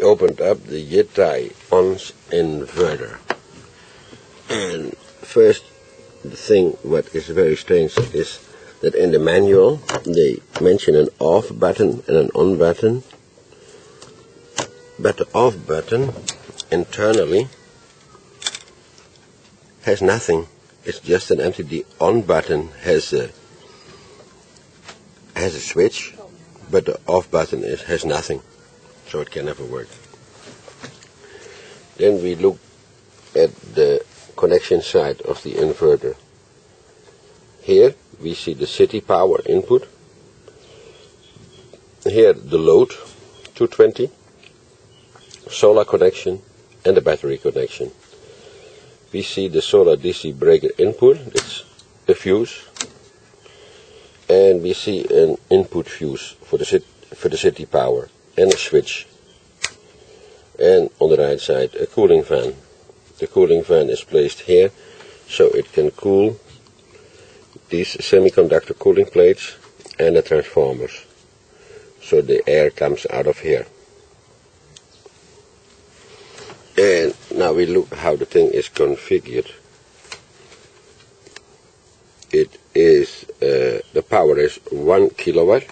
opened up the Yitai inverter. And first, the thing what is very strange is that in the manual they mention an off button and an on button. But the off button internally has nothing. It's just an empty. The on button has a switch, but the off button has nothing, so it can never work. Then we look at the connection side of the inverter. Here we see the city power input. Here the load 220, solar connection, and the battery connection. We see the solar DC breaker input, it's a fuse, and we see an input fuse for the city power and a switch. And on the right side a cooling fan. The cooling fan is placed here so it can cool these semiconductor cooling plates and the transformers. So the air comes out of here. And now we look how the thing is configured. It is the power is 1 kilowatt.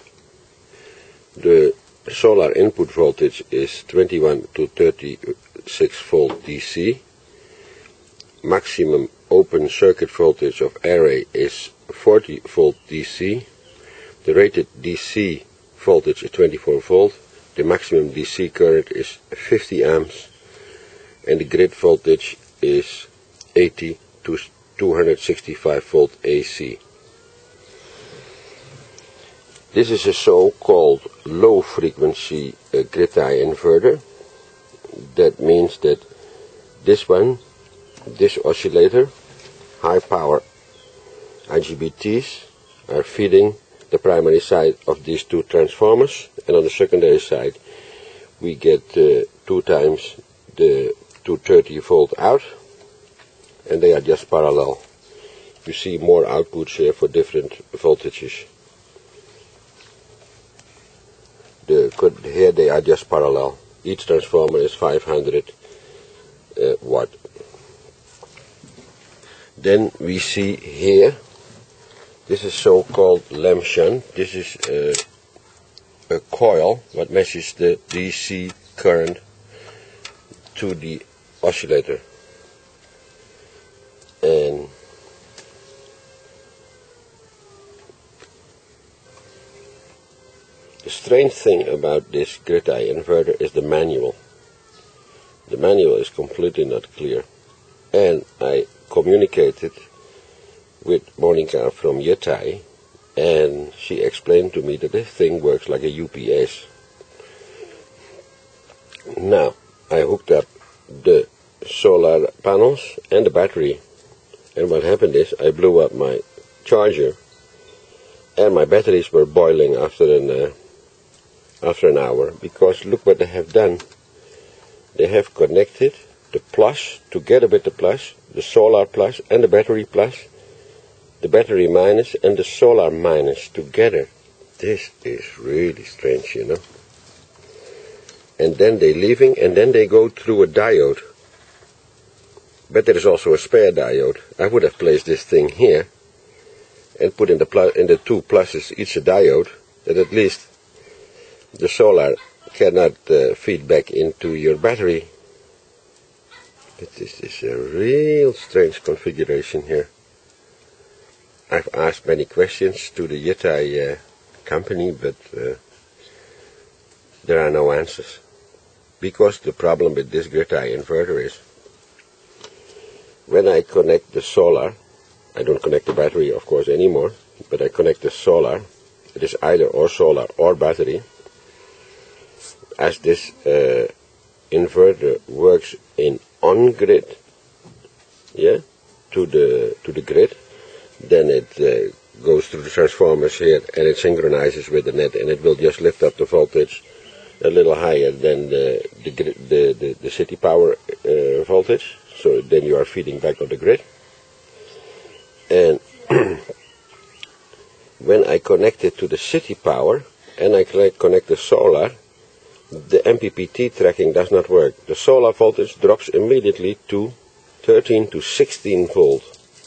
The solar input voltage is 21 to 36 volt DC. Maximum open circuit voltage of array is 40 volt DC. The rated DC voltage is 24 volt. The maximum DC current is 50 amps. And the grid voltage is 80 to 265 volt AC. This is a so-called low frequency Gridtie inverter. That means that this oscillator, high power IGBTs, are feeding the primary side of these two transformers, and on the secondary side we get 2 times the 230 volt out, and they are just parallel. You see more outputs here for different voltages. Here they are just parallel. Each transformer is 500 watt. Then we see here, this is so-called lamp shunt. This is a coil that measures the DC current to the oscillator. And the strange thing about this Gridtie inverter is the manual. The manual is completely not clear. And I communicated with Monica from Yitai, and she explained to me that this thing works like a UPS. Now, I hooked up the solar panels and the battery, and what happened is I blew up my charger, and my batteries were boiling after an hour, because look what they have done. They have connected the plus together with the plus, the solar plus and the battery plus, the battery minus and the solar minus together. This is really strange, you know. And then they leaving, and then they go through a diode. But there is also a spare diode. I would have placed this thing here and put in the 2 pluses each a diode, that at least the solar cannot feed back into your battery. But this is a real strange configuration here. I've asked many questions to the Yitai company, but there are no answers. Because the problem with this Gridtie inverter is, when I connect the solar, I don't connect the battery of course anymore, but I connect the solar, it is either or solar or battery. As this inverter works in on-grid, yeah, to the grid, then it goes through the transformers here and it synchronizes with the net, and it will just lift up the voltage a little higher than the city power voltage. So then you are feeding back on the grid. And when I connect it to the city power and I connect the solar, the MPPT tracking does not work. The solar voltage drops immediately to 13 to 16 volt.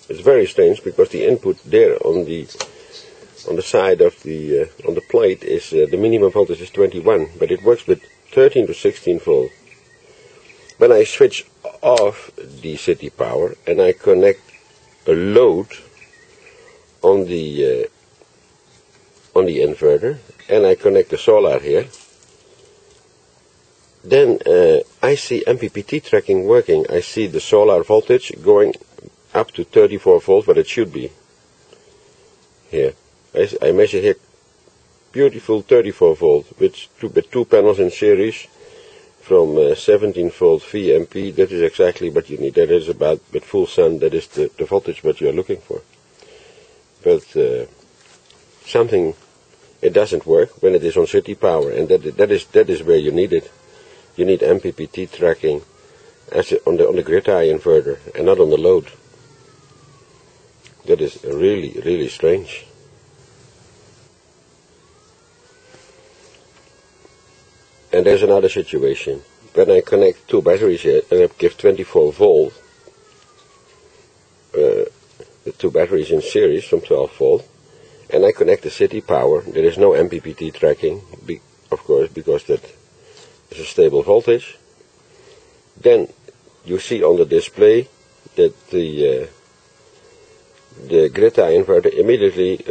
It's very strange because the input there on the side of the on the plate is the minimum voltage is 21, but it works with 13 to 16 volt. When I switch off the city power and I connect a load on the inverter and I connect the solar here, then I see MPPT tracking working. I see the solar voltage going up to 34 volts, but it should be here. I measure here beautiful 34 volt with two panels in series from 17 volt VMP. That is exactly what you need. That is about, with full sun, that is the voltage what you are looking for. But something, it doesn't work when it is on city power, and that is where you need it. You need MPPT tracking as on the Gridtiei inverter and not on the load. That is really, really strange. And there's another situation. When I connect two batteries here and I give 24 volt, the two batteries in series from 12 volt, and I connect the city power, there is no MPPT tracking, of course, because that is a stable voltage. Then you see on the display that the Gridtiei inverter immediately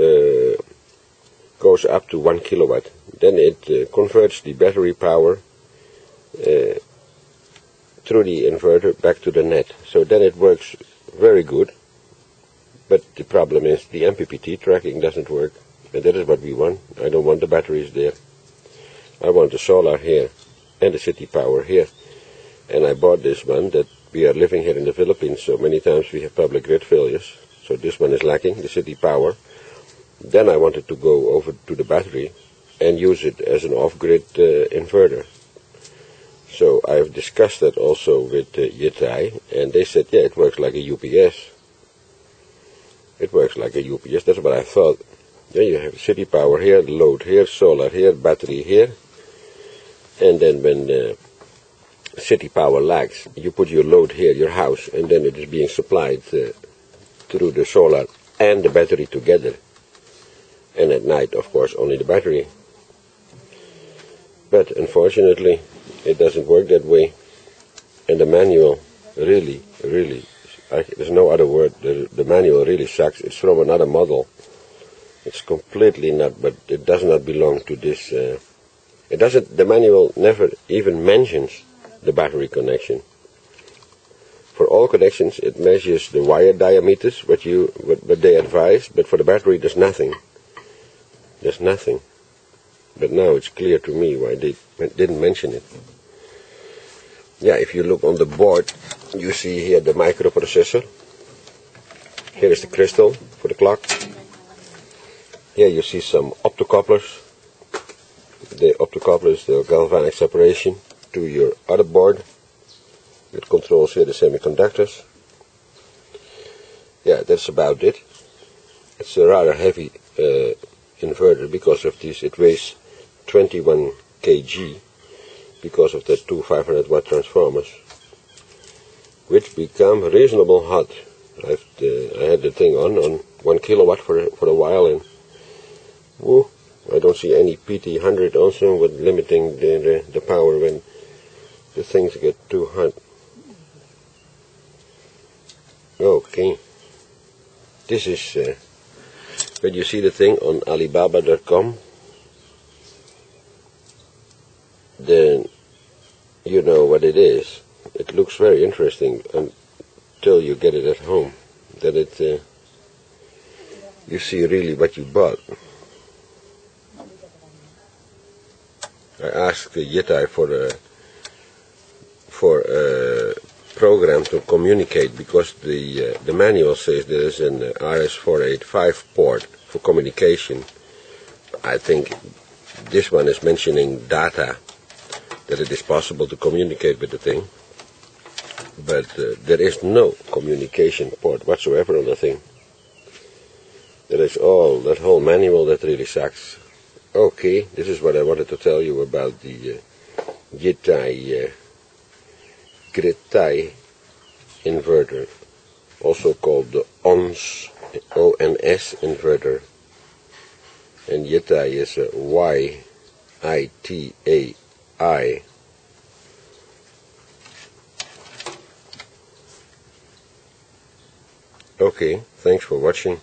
goes up to 1 kilowatt. Then it converts the battery power through the inverter back to the net. So then it works very good. But the problem is the MPPT tracking doesn't work. And that is what we want. I don't want the batteries there. I want the solar here and the city power here. And I bought this one that we are living here in the Philippines, so many times we have public grid failures. So this one is lacking, the city power. Then I wanted to go over to the battery and use it as an off-grid inverter. So I've discussed that also with Yitai, and they said, yeah, it works like a UPS. It works like a UPS, that's what I thought. Then you have city power here, load here, solar here, battery here. And then when city power lags, you put your load here, your house, and then it is being supplied through the solar and the battery together. And at night, of course, only the battery. But unfortunately, it doesn't work that way. And the manual really, there's no other word, the manual really sucks. It's from another model. It's completely not, but it does not belong to this. The manual never even mentions the battery connection. For all connections, it measures the wire diameters, what they advise, but for the battery, there's nothing. There's nothing. But now it's clear to me why they didn't mention it. Yeah, if you look on the board, you see here the microprocessor. Here is the crystal for the clock. Here you see some optocouplers. The optocoupler is the galvanic separation to your other board. It controls here the semiconductors. Yeah, that's about it. It's a rather heavy inverter because of this. It weighs 21 kg because of the two 500 watt transformers, which become reasonable hot. I had the thing on 1 kilowatt for a while, and woo, I don't see any PT100 also with limiting the power when the things get too hot. Okay, this is when you see the thing on Alibaba.com, then you know what it is. It looks very interesting until you get it at home. Then you see really what you bought. I asked Yitai for a program to communicate, because the manual says there is an RS485 port for communication. I think this one is mentioning data, that it is possible to communicate with the thing, but there is no communication port whatsoever on the thing. That is all, that whole manual, that really sucks. Okay, this is what I wanted to tell you about the Yitai Gridtieinverter, also called the ONS inverter. And Yitai is a Y-I-T-A-I. Okay, thanks for watching.